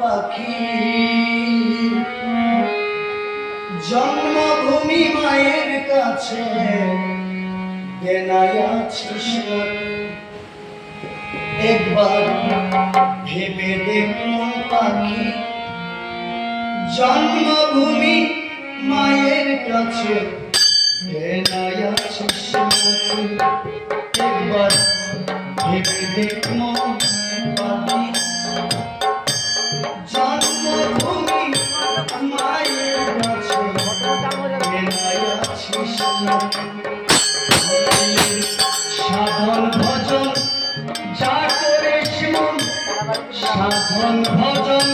পাখি জন্মভূমি মায়ের কাছে দেনায় আছিস একবার ভেবে দেখো পাখি জন্মভূমি মায়ের কাছে দেনায় আছিস একবার ভেবে দেখো পাখি জন্মভূমি মায়ের কাছে দেনায় আছিস সাধন ভজন যা করিস মন সাধন ভজন